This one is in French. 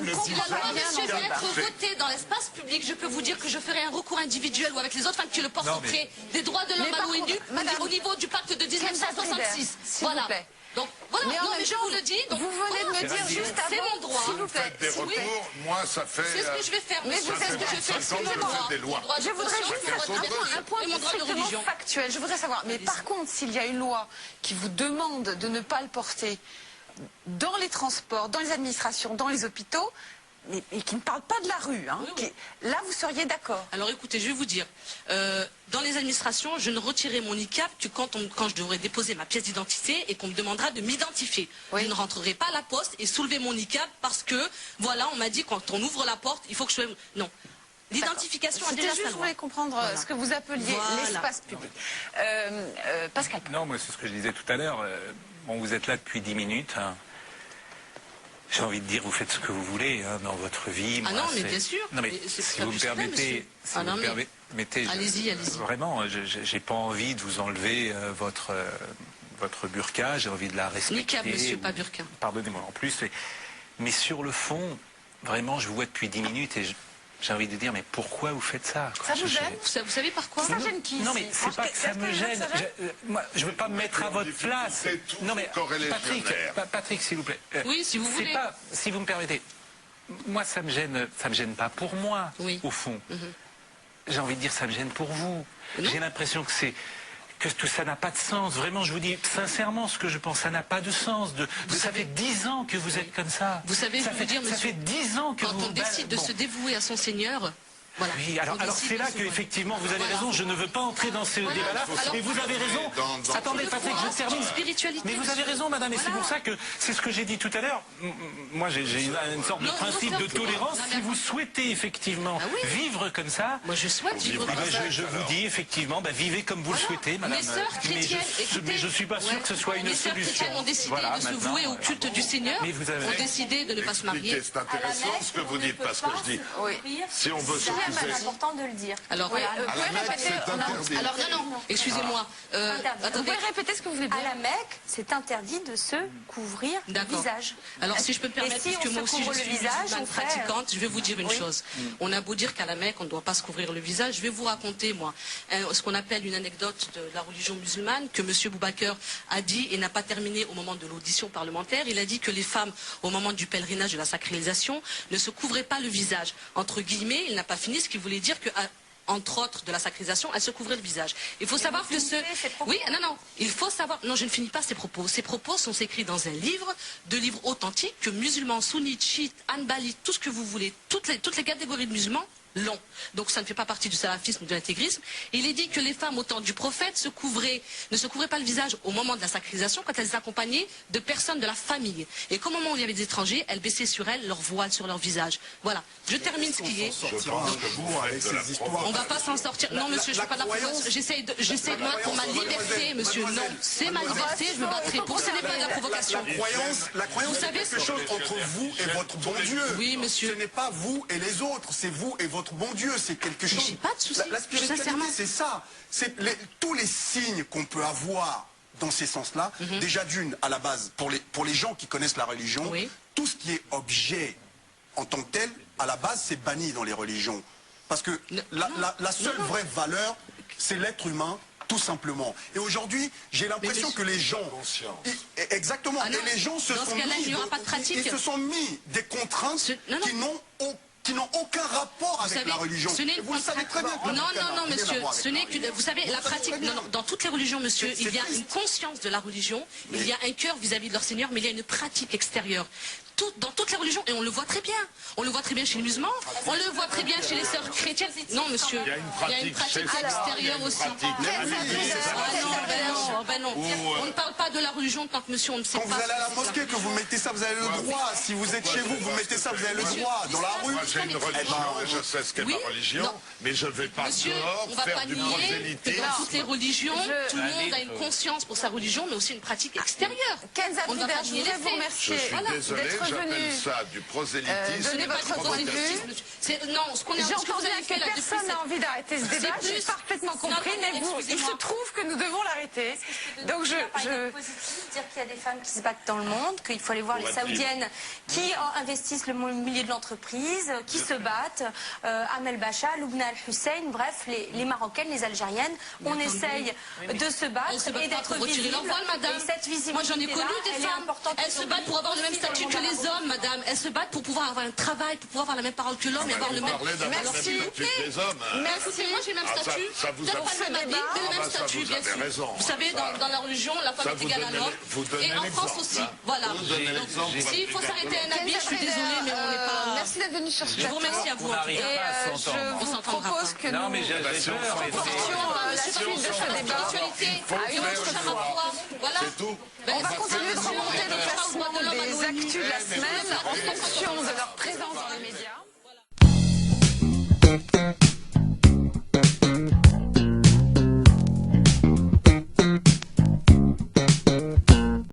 Si la loi, monsieur, va être votée dans l'espace public, je peux vous dire que je ferai un recours individuel ou avec les autres femmes qui le portent auprès des droits de l'homme à l'ONU au niveau du pacte de 1966. Voilà. Donc voilà, mais je vous le dis. Donc, vous venez de me dire juste avant, c'est mon droit. S'il vous plaît. Faites des recours, moi ça fait... C'est ce que je vais faire. Mais vous savez ce que je fais, je voudrais juste un point strictement factuel. Je voudrais savoir, mais par contre, s'il y a une loi qui vous demande de ne pas le porter dans les transports, dans les administrations, dans les hôpitaux, et qui ne parle pas de la rue, hein, là vous seriez d'accord? Alors écoutez, je vais vous dire, dans les administrations, je ne retirerai mon niqab que quand je devrais déposer ma pièce d'identité et qu'on me demandera de m'identifier. Je ne rentrerai pas à la poste et soulever mon niqab parce que, voilà, on m'a dit quand on ouvre la porte, il faut que je sois... Non. L'identification a déjà sa loi. Je voulais comprendre ce que vous appeliez l'espace public. Pascal. Non, moi c'est ce que je disais tout à l'heure. Bon, vous êtes là depuis 10 minutes. Hein. J'ai envie de dire, vous faites ce que vous voulez hein, dans votre vie. Ah non, mais bien sûr. Non, mais si vous me permettez, allez-y, allez-y. Vraiment, j'ai pas envie de vous enlever votre burqa. J'ai envie de la respecter. Niqab, monsieur, pas burqa. Pardonnez-moi. En plus, mais sur le fond, vraiment, je vous vois depuis 10 minutes et j'ai envie de dire, mais pourquoi vous faites ça, quoi? Ça vous gêne? Vous savez par quoi? Ça gêne qui? Non, mais c'est pas que ça me gêne. Moi, je veux pas me mettre à votre place. Non, mais Patrick, s'il vous plaît. Oui, si vous voulez. Si vous me permettez. Moi, ça me gêne pas pour moi, au fond. J'ai envie de dire, ça me gêne pour vous. J'ai l'impression que tout ça n'a pas de sens. Vraiment, je vous dis sincèrement ce que je pense. Ça n'a pas de sens. Ça fait 10 ans que vous êtes comme ça. Vous savez, je vais vous dire, monsieur, ça fait 10 ans que quand on décide de se dévouer à son Seigneur... Voilà. Oui, alors c'est là qu'effectivement vous avez raison, je ne veux pas entrer dans ce débat-là, et vous avez raison. Attendez Patrick, je termine. Mais vous avez raison madame, et c'est pour ça que c'est ce que j'ai dit tout à l'heure. Moi j'ai une sorte de principe de tolérance. Si vous souhaitez effectivement vivre comme ça, moi je souhaite vivre comme ça. Je vous dis effectivement, vivez comme vous le souhaitez madame. Mes sœurs chrétiennes, mais je ne suis pas sûr que ce soit une solution. Mes sœurs chrétiennes ont décidé de se vouer au culte du Seigneur, ont décidé de ne pas se marier. C'est intéressant ce que vous dites, parce que je dis, si on veut c'est important de le dire. Alors, voilà. À la Mecque, c'est interdit. Alors, non, excusez-moi. Vous pouvez répéter ce que vous voulez dire? À la Mecque, c'est interdit de se couvrir le visage. Alors, si je peux me permettre, puisque moi aussi je suis musulmane pratiquante, je vais vous dire une chose. On a beau dire qu'à la Mecque, on ne doit pas se couvrir le visage. Je vais vous raconter, moi, ce qu'on appelle une anecdote de la religion musulmane que M. Boubaker a dit et n'a pas terminé au moment de l'audition parlementaire. Il a dit que les femmes, au moment du pèlerinage de la sacralisation, ne se couvraient pas le visage. Entre guillemets, il n'a pas fini, ce qui voulait dire que, entre autres, de la sacralisation, elle se couvrait le visage. Il faut savoir que il faut savoir... Non, je ne finis pas ces propos. Ces propos sont écrits dans un livre, deux livres authentiques, que musulmans, sunnites, chiites, hanbalites, tout ce que vous voulez, toutes les catégories de musulmans l'ont. Donc ça ne fait pas partie du salafisme ou de l'intégrisme. Il est dit que les femmes au temps du prophète ne se couvraient pas le visage au moment de la sacralisation quand elles étaient accompagnées de personnes de la famille. Et qu'au moment où il y avait des étrangers, elles baissaient sur elles leur voile sur leur visage. Voilà. Je termine ce qui est. On ne va pas s'en sortir. Non, monsieur, je ne suis pas là pour... J'essaie de me battre pour ma liberté, monsieur. Non, c'est ma liberté, je me battrai pour. Ce n'est pas de la provocation. La croyance, c'est quelque chose entre vous et votre bon Dieu. Oui, monsieur. Ce n'est pas vous et les autres, c'est vous et votre bon Dieu, c'est quelque chose... J'ai pas de souci. La spiritualité, c'est ça. C'est tous les signes qu'on peut avoir dans ces sens-là. Déjà d'une, à la base, pour les gens qui connaissent la religion, tout ce qui est objet en tant que tel, à la base, c'est banni dans les religions. Parce que la seule vraie valeur, c'est l'être humain, tout simplement. Et aujourd'hui, j'ai l'impression que les gens... Exactement. Et les gens se sont mis des contraintes qui n'ont aucun rapport avec la religion. Vous le savez très bien. Non, monsieur. Ce n'est que, vous savez, la pratique, dans toutes les religions, monsieur, il y a une conscience de la religion, il y a un cœur vis-à-vis de leur Seigneur, mais il y a une pratique extérieure. Dans toutes les religions, et on le voit très bien. On le voit très bien chez les musulmans, on le voit très bien chez les sœurs chrétiennes. Non, monsieur, il y a une pratique extérieure aussi. Non. On ne parle pas de la religion tant que monsieur, on ne sait pas. Quand vous allez à la mosquée, que vous mettez ça, vous avez le droit. Si vous êtes chez vous, vous mettez ça, vous avez le droit. Dans la rue. Moi, j'ai une religion et je sais ce qu'est ma religion, mais je ne vais pas dehors faire du prosélytisme. Dans toutes les religions, tout le monde a une conscience pour sa religion, mais aussi une pratique extérieure. Kenza Bouder, je voudrais vous remercier. Je suis désolé, venu ça du prosélytisme. donner votre point de vue. Non, ce qu'on J'ai entendu que personne n'a envie d'arrêter ce débat. J'ai parfaitement compris, mais il se trouve que nous devons l'arrêter. Donc dire qu'il y a des femmes qui se battent dans le monde, qu'il faut aller voir les Saoudiennes qui investissent le milieu de l'entreprise, qui se battent, Amel Bacha, Loubna Al-Hussein, bref, les Marocaines, les Algériennes, on essaye de se battre et d'être visible. Cette visibilité, moi j'en ai connu des femmes, elles se battent pour avoir le même statut que les hommes, madame, elles se battent pour pouvoir avoir un travail, pour pouvoir avoir la même parole que l'homme et avoir le même... Merci. Merci. Moi j'ai le même statut, peut-être pas le même habit, mais le même statut, bien sûr. Vous savez, dans la religion, la femme est égale à l'homme, et en France aussi, voilà. S'il faut s'arrêter un habit, je suis désolée, mais on n'est pas... Merci d'être venu sur ce plateau. Je vous remercie à vous. Et je vous propose que nous reportions la suite de ce débat à une autre fois. Voilà. On va continuer de remonter le classement des actus de la semaine en fonction de leur présence dans les médias.